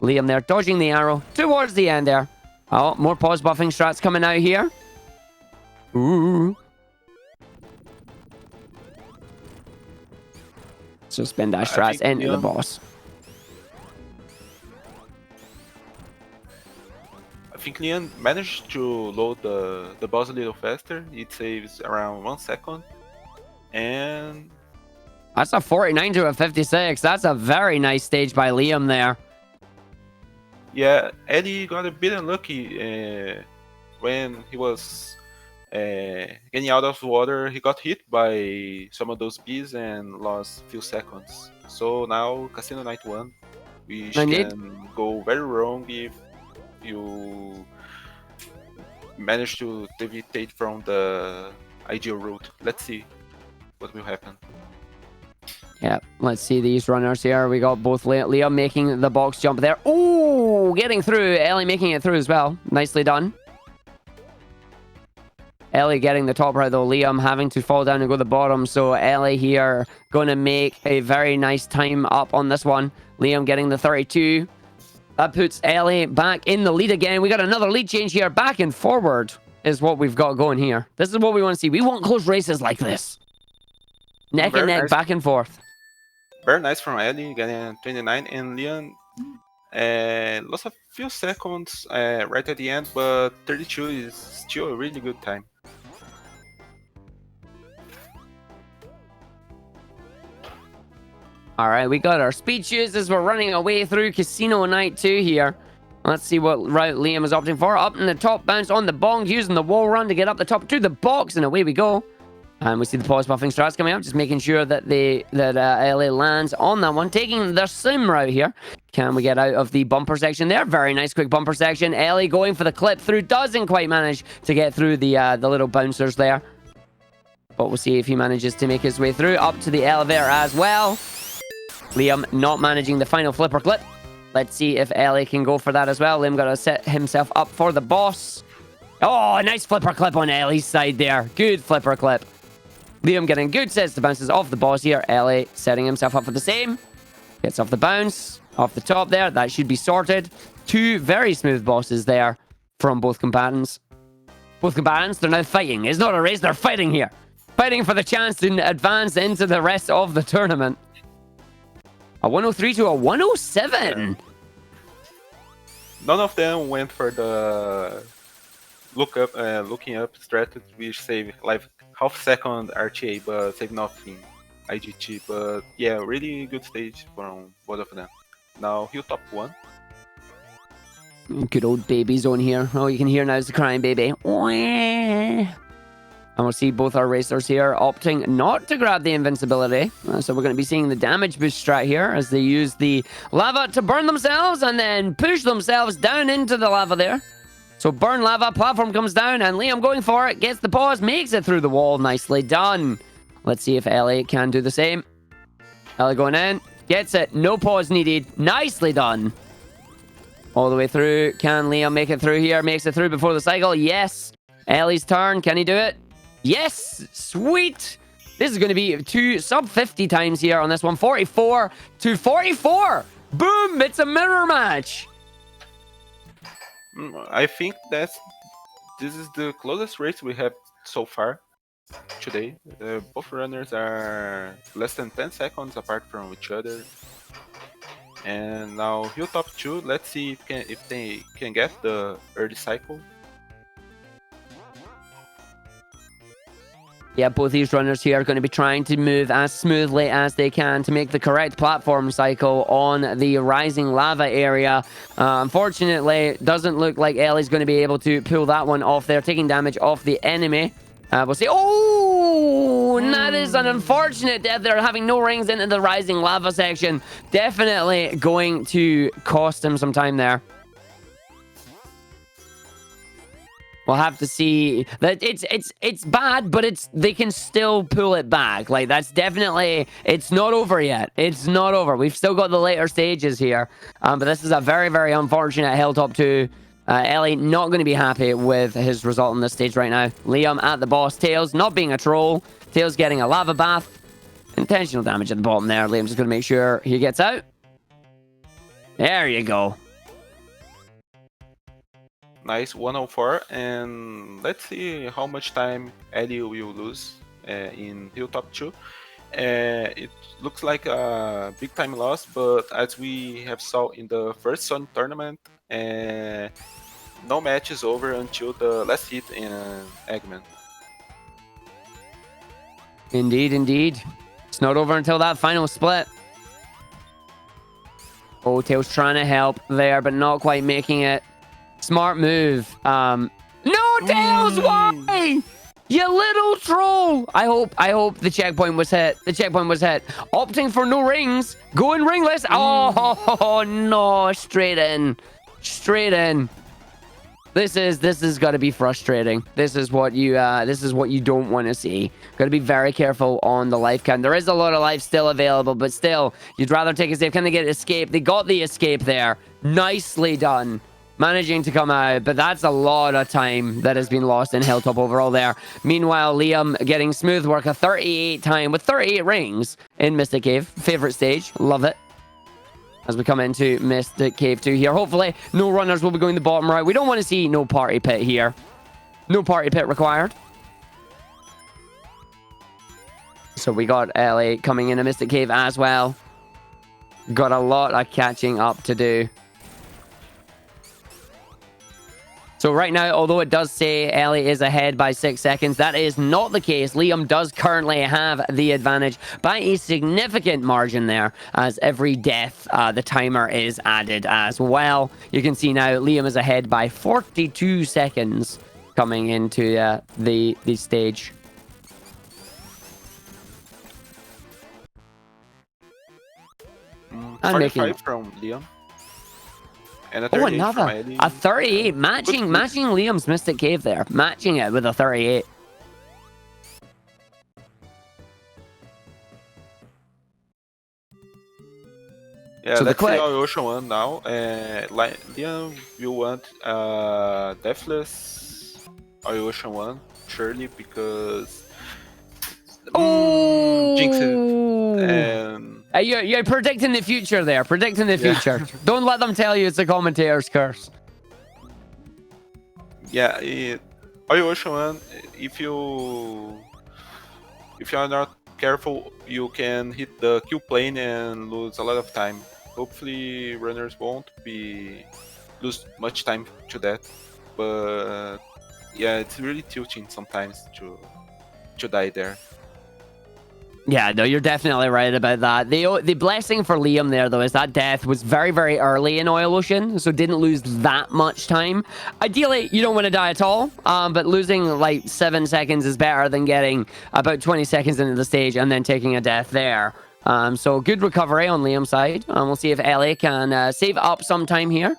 Liam there, dodging the arrow towards the end there. Oh, more pause buffing strats coming out here. Ooh. So spin dash strats into the boss. think Leon managed to load the boss a little faster. It saves around 1 second. And That's a 49 to a 56. That's a very nice stage by Liam there. yeah, Eddie got a bit unlucky when he was getting out of the water. He got hit by some of those bees and lost a few seconds. So now Casino Night 1, which Indeed. can go very wrong if you manage to deviate from the ideal route. Let's see what will happen. Yeah, let's see these runners here. We got both Liam making the box jump there. Oh, getting through. Ellie making it through as well. Nicely done. Ellie getting the top right though. Liam having to fall down and go the bottom. So Ellie here going to make a very nice time up on this one. Liam getting the 32. That puts Ellie back in the lead again. We got another lead change here. Back and forward is what we've got going here. This is what we want to see. We want close races like this. Neck Very and neck, nice. back and forth. Very nice from Ellie, getting 29, and Leon lost a few seconds right at the end, but 32 is still a really good time. All right, we got our speed shoes as we're running our way through Casino Night 2 here. Let's see what route Liam is opting for. Up in the top, bounce on the bong, using the wall run to get up the top to the box, and away we go. And we see the pause buffing strats coming up, just making sure that LA lands on that one. Taking the sim route here. Can we get out of the bumper section there? Very nice quick bumper section. Ellie going for the clip through. Doesn't quite manage to get through the little bouncers there. But we'll see if he manages to make his way through. Up to the elevator as well. Liam not managing the final flipper clip. Let's see if Ellie can go for that as well. Liam got to set himself up for the boss. Oh, a nice flipper clip on Ellie's side there. Good flipper clip. Liam getting good sets to bounces off the boss here. Ellie setting himself up for the same. Gets off the bounce. Off the top there. That should be sorted. Two very smooth bosses there from both combatants. Both combatants, they're now fighting. It's not a race, they're fighting here. Fighting for the chance to advance into the rest of the tournament. A 103 to a 107. None of them went for the looking up strategy, which save like half second RTA, but save nothing IGT. But yeah, really good stage from both of them. Now Hill top 1. Good old baby zone here. Oh, you can hear now is the crying baby. And we'll see both our racers here opting not to grab the invincibility. So we're going to be seeing the damage boost strat here as they use the lava to burn themselves and then push themselves down into the lava there. So burn lava, platform comes down, and Liam going for it, gets the pause, makes it through the wall. Nicely done. Let's see if Ellie can do the same. Ellie going in, gets it, no pause needed. Nicely done. All the way through. Can Liam make it through here? Makes it through before the cycle. Yes. Ellie's turn. Can he do it? Yes. Sweet. This is going to be two sub 50 times here on this one. 44 to 44. Boom. It's a mirror match. I think this is the closest race we have so far today. Both runners are less than 10 seconds apart from each other. And now Hill top 2, let's see if they can get the early cycle. Yeah, both these runners here are going to be trying to move as smoothly as they can to make the correct platform cycle on the rising lava area. Unfortunately, doesn't look like Ellie's going to be able to pull that one off there, taking damage off the enemy. We'll see. Oh, that is an unfortunate death there, having no rings into the rising lava section. Definitely going to cost him some time there. We'll have to see that it's bad, but they can still pull it back. Like, that's definitely, it's not over yet. It's not over. We've still got the later stages here. But this is a very, very unfortunate Hilltop 2. Ellie not going to be happy with his result on this stage right now. Liam at the boss. Tails not being a troll. Tails getting a lava bath. Intentional damage at the bottom there. Liam's just going to make sure he gets out. There you go. Nice 104, and let's see how much time Eddie will lose in Hill top 2. It looks like a big time loss, but as we have saw in the first Sun tournament, no match is over until the last hit in Eggman. Indeed, indeed. It's not over until that final split. Oh, Tails trying to help there, but not quite making it. Smart move. No, Tails, why? You little troll! I hope the checkpoint was hit. The checkpoint was hit. Opting for no rings. Going ringless. Oh, no. Straight in. Straight in. This is got to be frustrating. This is what you don't want to see. Got to be very careful on the life count. There is a lot of life still available, but still, you'd rather take a save. Can they get escape? They got the escape there. Nicely done. Managing to come out, but that's a lot of time that has been lost in Hilltop overall there. Meanwhile, Liam getting smooth work, a 38 time with 38 rings in Mystic Cave. Favorite stage. Love it. As we come into Mystic Cave 2 here. Hopefully, no runners will be going the bottom right. We don't want to see no party pit here. No party pit required. So we got Ellie coming into Mystic Cave as well. Got a lot of catching up to do. So right now, although it does say Ellie is ahead by 6 seconds, that is not the case. Liam does currently have the advantage by a significant margin there, as every death, the timer is added as well. You can see now Liam is ahead by 42 seconds coming into the stage. I'm 45 making... from Liam. And a 38 Oh, from another. Ellie. A 38. Matching Liam's Mystic Cave there. Matching it with a 38. Yeah, So the let's see clip- our Ocean one now. Liam, you want Deathless Ocean one, surely, because Jinx it. And You're predicting the future there. Predicting the future. Don't let them tell you it's a commentator's curse. yeah, Ocean one. If you are not careful, you can hit the Q plane and lose a lot of time. Hopefully, runners won't lose much time to that. But yeah, it's really tilting sometimes to die there. Yeah, no, you're definitely right about that. The blessing for Liam there, though, is that death was very, very early in Oil Ocean, so didn't lose that much time. Ideally, you don't want to die at all, but losing like 7 seconds is better than getting about 20 seconds into the stage and then taking a death there. So good recovery on Liam's side. We'll see if Ellie can save up some time here.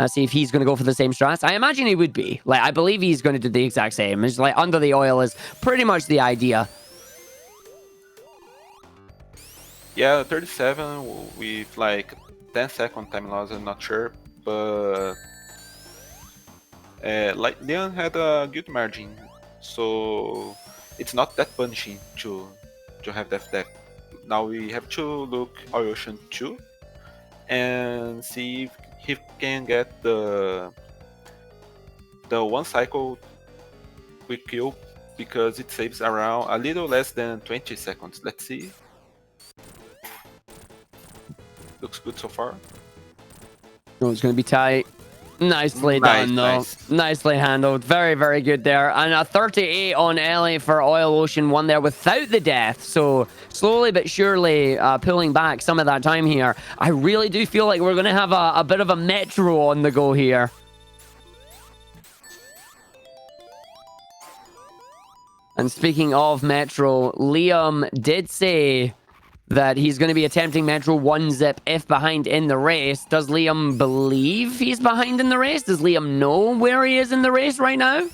See if he's going to go for the same strats. I imagine he would be. Like, I believe he's going to do the exact same. It's like under the oil is pretty much the idea. Yeah, 37 with like 10-second time loss, I'm not sure, but like Leon had a good margin, so it's not that punishing to have that death. Now we have to look Ocean 2 and see if he can get the one cycle quick kill, because it saves around a little less than 20 seconds. Let's see. Looks good so far. Oh, it's going to be tight. Nicely done, though. Nicely handled. Very, very good there. And a 38 on Ellie for Oil Ocean 1 there without the death. So slowly but surely pulling back some of that time here. I really do feel like we're going to have a bit of a Metro on the go here. And speaking of Metro, Liam did say that he's going to be attempting Metro 1 zip if behind in the race. Does Liam believe he's behind in the race? Does Liam know where he is in the race right now?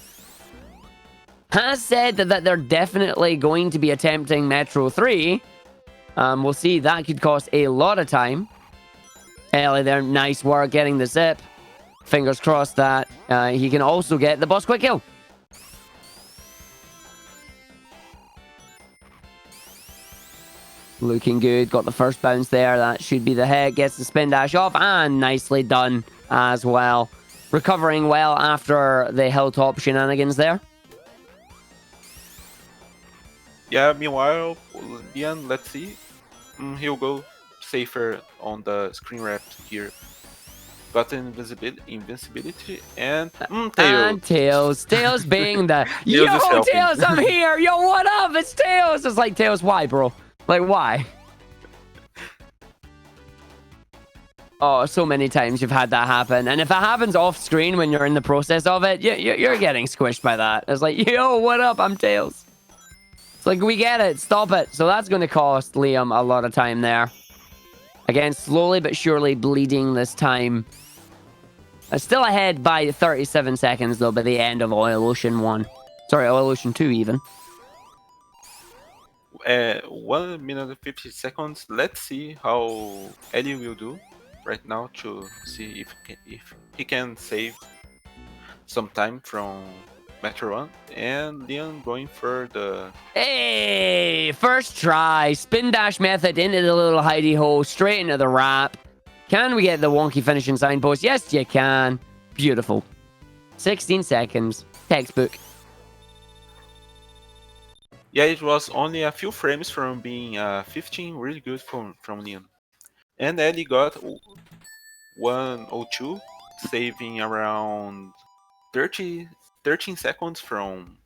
Has said that they're definitely going to be attempting Metro 3. We'll see. That could cost a lot of time. Ellie there, nice work getting the zip. Fingers crossed that he can also get the boss quick kill. Looking good. Got the first bounce there. That should be the hit. Gets the spin dash off. And nicely done as well. Recovering well after the hilltop shenanigans there. Yeah, meanwhile, Liam, let's see. He'll go safer on the screen wrap here. got invincibility, and Tails. And Tails. Tails being the yo, is helping. Tails, I'm here. Yo, what up? It's Tails. It's like, Tails, why, bro? Like, why? Oh, so many times you've had that happen. And if it happens off screen when you're in the process of it, you're getting squished by that. It's like, yo, what up? I'm Tails. It's like, we get it. Stop it. So that's going to cost Liam a lot of time there. Again, slowly but surely bleeding this time. Still ahead by 37 seconds, though, by the end of Oil Ocean 1. Sorry, Oil Ocean 2, even. 1 minute and 50 seconds. Let's see how Ellie will do right now to see if he can save some time from Metro 1. And Leon going for the... Hey! First try. Spin dash method into the little hidey hole, straight into the wrap. Can we get the wonky finishing signpost? Yes, you can. Beautiful. 16 seconds. Textbook. Yeah, it was only a few frames from being 15. Really good from Leon. And Ellie got 102, saving around 13 seconds from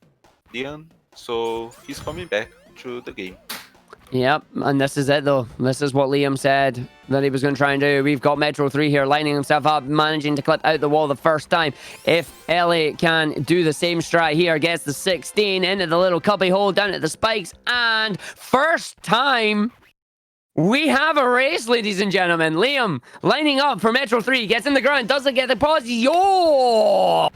Leon. So he's coming back to the game. Yep, and this is it though. This is what Liam said that he was going to try and do. We've got Metro 3 here lining himself up, managing to clip out the wall the first time. If Ellie can do the same strat here, gets the 16 into the little cubby hole down at the spikes, and first time we have a race, ladies and gentlemen. Liam lining up for Metro 3, gets in the ground, doesn't get the pause. Yo!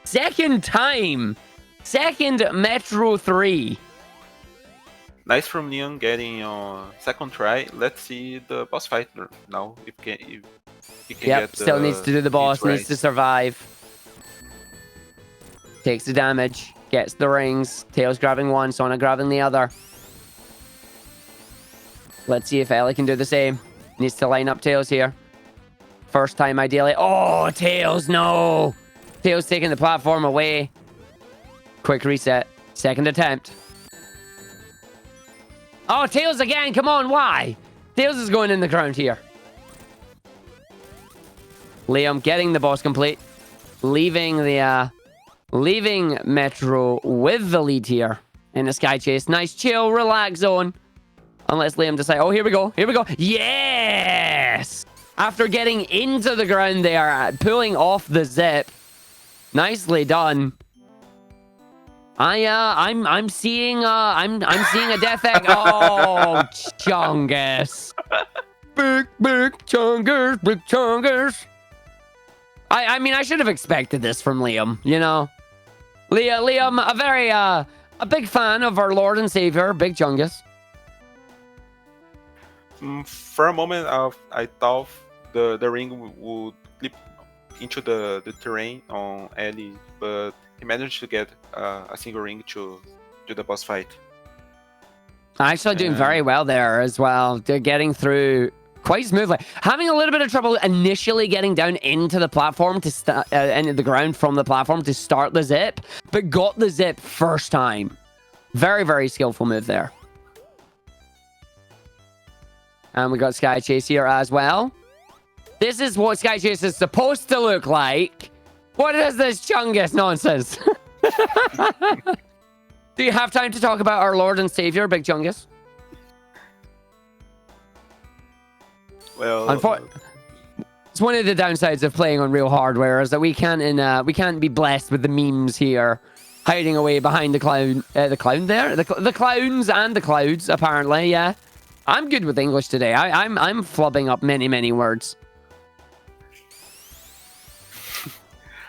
Second time. Second Metro 3. Nice from Leon getting on second try. Let's see the boss fight now. If he can Yep, get still needs to do the boss, right. needs to survive. Takes the damage, gets the rings. Tails grabbing one, Sonic grabbing the other. Let's see if Ellie can do the same. Needs to line up Tails here. First time, ideally. Oh, Tails, no! Tails taking the platform away. Quick reset. Second attempt. Oh, Tails again. Come on, why? Tails is going in the ground here. Liam getting the boss complete. Leaving Metro with the lead here in the Sky Chase. Nice, chill, relax zone. Unless Liam decide, oh, here we go. Here we go. Yes! After getting into the ground there, pulling off the zip. Nicely done. I'm seeing a death egg. Oh, Chungus. Big Chungus, big Chungus. I mean, I should have expected this from Liam, you know. Liam, a big fan of our Lord and Savior, Big Chungus. For a moment, I thought the ring would flip into the terrain on Ellie, but he managed to get a single ring to do the boss fight. Actually doing very well there as well. They're getting through quite smoothly. Having a little bit of trouble initially getting down into the platform to into the ground from the platform to start the zip, but got the zip first time. Very, very skillful move there. And we got Sky Chase here as well. This is what Sky Chase is supposed to look like. What is this Chungus nonsense? Do you have time to talk about our Lord and Savior, Big Chungus? Well, it's one of the downsides of playing on real hardware is that we can't be blessed with the memes here, hiding away behind the clown there, the clowns and the clouds. Apparently, yeah. I'm good with English today. I'm flubbing up many words.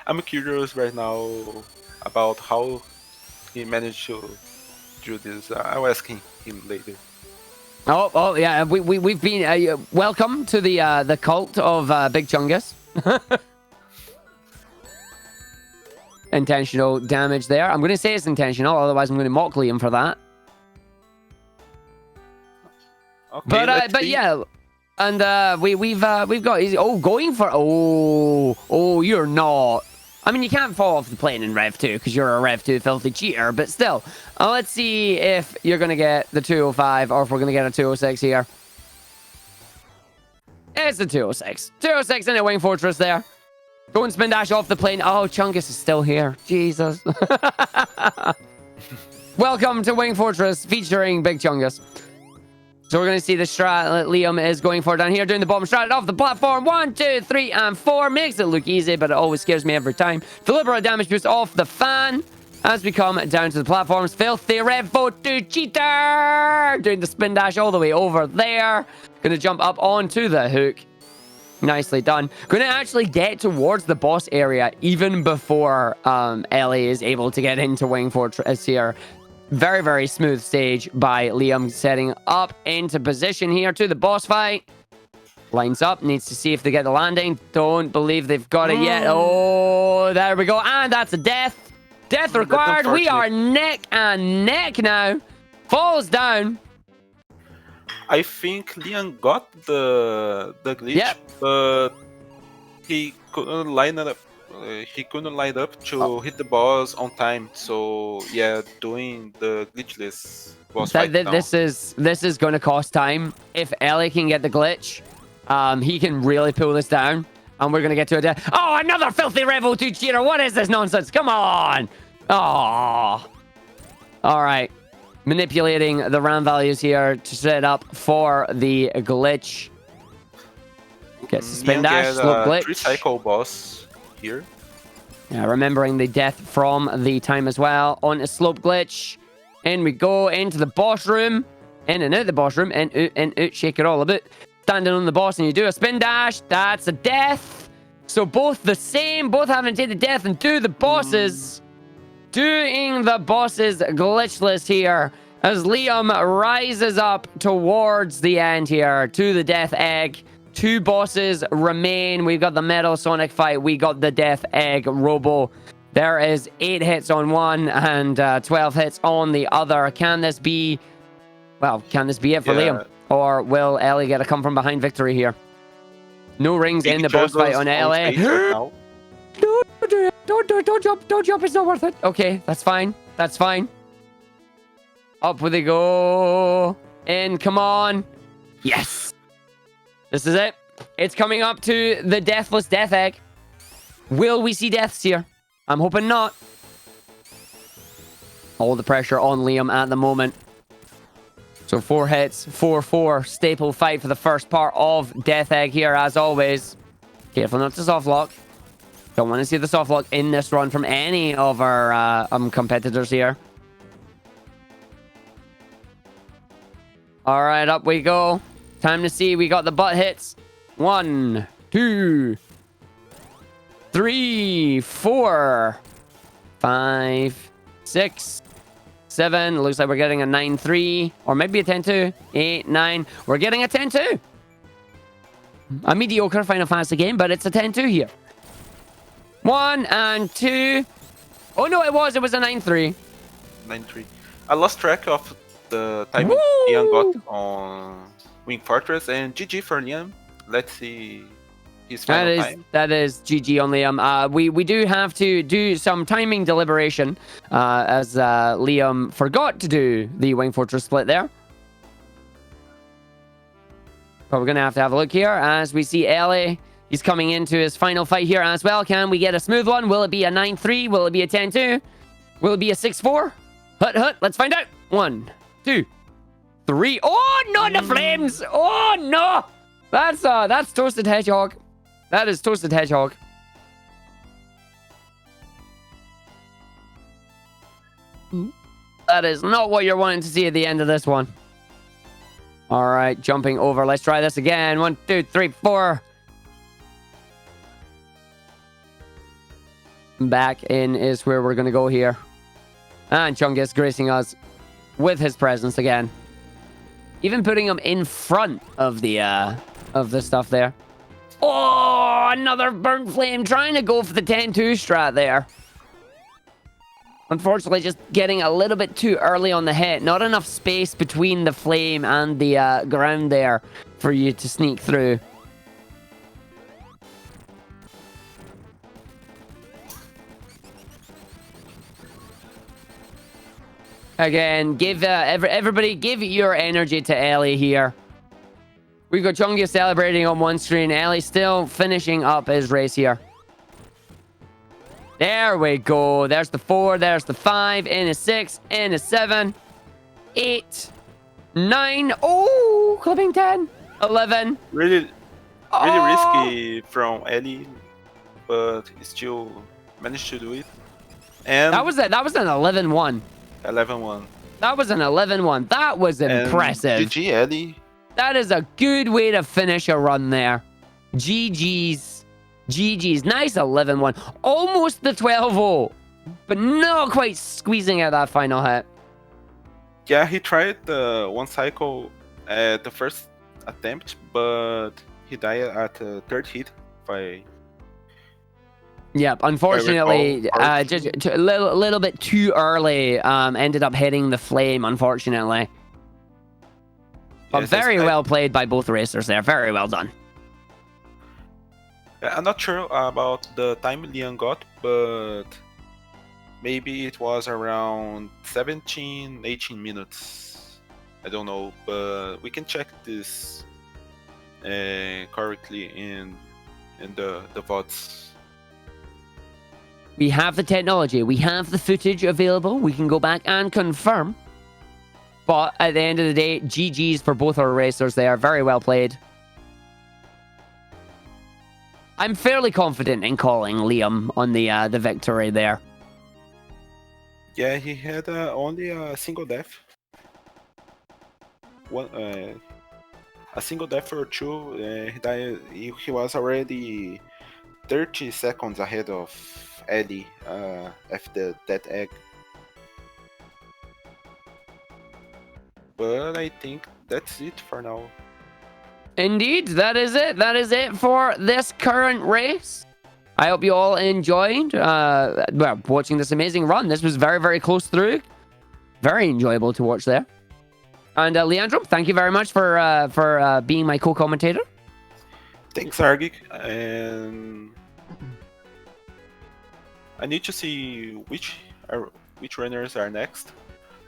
I'm curious right now about how he managed to do this. I'll ask him later. Oh yeah, we've been welcome to the cult of Big Chungus. Intentional damage there. I'm going to say it's intentional, otherwise I'm going to mock Liam for that. Okay, but yeah, and we've got going for you're not. I mean, you can't fall off the plane in Rev 2 because you're a Rev 2 filthy cheater, but still. Let's see if you're going to get the 205 or if we're going to get a 206 here. It's a 206. 206 in a Wing Fortress there. Don't spin dash off the plane. Oh, Chungus is still here. Jesus. Welcome to Wing Fortress featuring Big Chungus. So we're going to see the strat that Liam is going for down here, doing the bottom strat off the platform. 1, 2, 3, and 4. Makes it look easy, but it always scares me every time. Deliberate damage boost off the fan as we come down to the platforms. Filthy Revo to Cheater! Doing the spin dash all the way over there. Going to jump up onto the hook. Nicely done. Going to actually get towards the boss area even before Ellie is able to get into Wing Fortress here. Very, very smooth stage by Liam, setting up into position here to the boss fight. Lines up, needs to see if they get the landing. Don't believe they've got it yet. Oh, there we go. And that's a death. Death required. We are neck and neck now. Falls down. I think Liam got the glitch, Yep. but he couldn't line it up. He couldn't line up to hit the boss on time. So yeah, doing the glitchless boss fight now. This is going to cost time. If Ellie can get the glitch, he can really pull this down, and we're going to get to a death. Oh, another filthy Revo 2 cheater. What is this nonsense? Come on. Oh. All right. Manipulating the RAM values here to set up for the glitch. Gets the spin Liam dash, get slow a glitch. 3-cycle boss here. Yeah, remembering the death from the time as well. On a slope glitch. In we go into the boss room. In and out the boss room. In, out, shake it all about. Standing on the boss and you do a spin dash. That's a death. So both the same. Both having to take the death and do the bosses. Doing the bosses glitchless here. As Liam rises up towards the end here. To the death egg. 2 bosses remain. We've got the Metal Sonic fight. We got the Death Egg Robo. There is 8 hits on one and 12 hits on the other. Can this be... Well, can this be it for Liam? Or will Ellie get a come from behind victory here? No rings in the boss fight on Ellie. Right Don't do it. Don't do it. Don't jump. Don't jump. It's not worth it. Okay, that's fine. That's fine. Up they go. In. Come on. Yes. This is it. It's coming up to the deathless death egg. Will we see deaths here? I'm hoping not. All the pressure on Liam at the moment. So 4 hits, 4-4. Staple fight for the first part of death egg here as always. Careful not to soft lock. Don't want to see the soft lock in this run from any of our competitors here. All right, up we go. Time to see. We got the butt hits. 1, 2, 3, 4, 5, 6, 7. Looks like we're getting a 9-3. Or maybe a 10-2. 8, 9. We're getting a 10-2. A mediocre Final Fantasy game, but it's a 10-2 here. 1 and 2. Oh, no, it was a 9-3. 9-3. I lost track of the time Woo! Liam got on Wing Fortress, and GG for Liam. Let's see his final time. That is GG on Liam. We do have to do some timing deliberation as Liam forgot to do the Wing Fortress split there. But we're going to have a look here as we see Ellie. He's coming into his final fight here as well. Can we get a smooth one? Will it be a 9-3? Will it be a 10-2? Will it be a 6-4? Hut. Let's find out. 1, 2, 3. Oh, no, the flames. Oh, no. That's Toasted Hedgehog. That is Toasted Hedgehog. That is not what you're wanting to see at the end of this one. All right, jumping over. Let's try this again. 1, 2, 3, 4. Back in is where we're going to go here. And Chungus gracing us with his presence again. Even putting him in front of the stuff there. Oh, another burnt flame. Trying to go for the 10-2 strat there. Unfortunately, just getting a little bit too early on the hit. Not enough space between the flame and the ground there for you to sneak through. Again, give everybody give your energy to Ellie here. We've got Chungia celebrating on one screen. Ellie still finishing up his race here. There we go. There's the 4. There's the 5. In a 6. In a 7. 8. 9. Oh, clipping 10. 11. Really Oh! risky from Ellie, but he still managed to do it. And That was an 11-1. 11-1. That was an 11-1. That was impressive. GG Ellie. That is a good way to finish a run there. GG's. GG's. Nice 11-1. Almost the 12-0, but not quite squeezing out that final hit. Yeah, he tried the one cycle at the first attempt, but he died at the third hit. Yep, unfortunately, recall, just a little bit too early. Ended up hitting the flame, unfortunately. But Yes, very well played by both racers there. Very well done. I'm not sure about the time Leon got, but maybe it was around 17, 18 minutes. I don't know, but we can check this correctly in the VODs. We have the technology. We have the footage available. We can go back and confirm. But at the end of the day, GG's for both our racers there. Very well played. I'm fairly confident in calling Liam on the victory there. Yeah, he had only a single death. A single death or two. He died. He was already 30 seconds ahead of Ellie after that egg. But I think that's it for now. Indeed, that is it. That is it for this current race. I hope you all enjoyed watching this amazing run. This was very, very close through. Very enjoyable to watch there. And Leandro, thank you very much for being my co-commentator. Thanks, Argic. And I need to see which runners are next.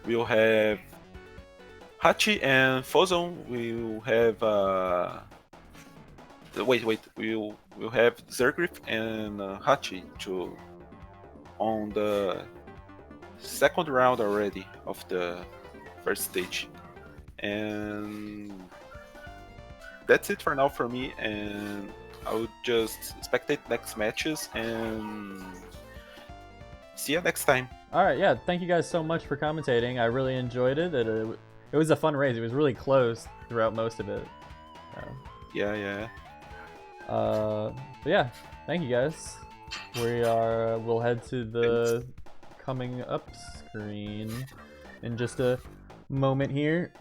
We'll have Hachi and Fozon. We'll have We'll have Zergrif and Hachi on the second round already of the first stage. And that's it for now for me, and I'll just spectate next matches and see you next time. All right, yeah, thank you guys so much for commentating. I really enjoyed it. It was a fun race. It was really close throughout most of it. Yeah. But yeah, thank you guys. We'll head to the coming up screen in just a moment here.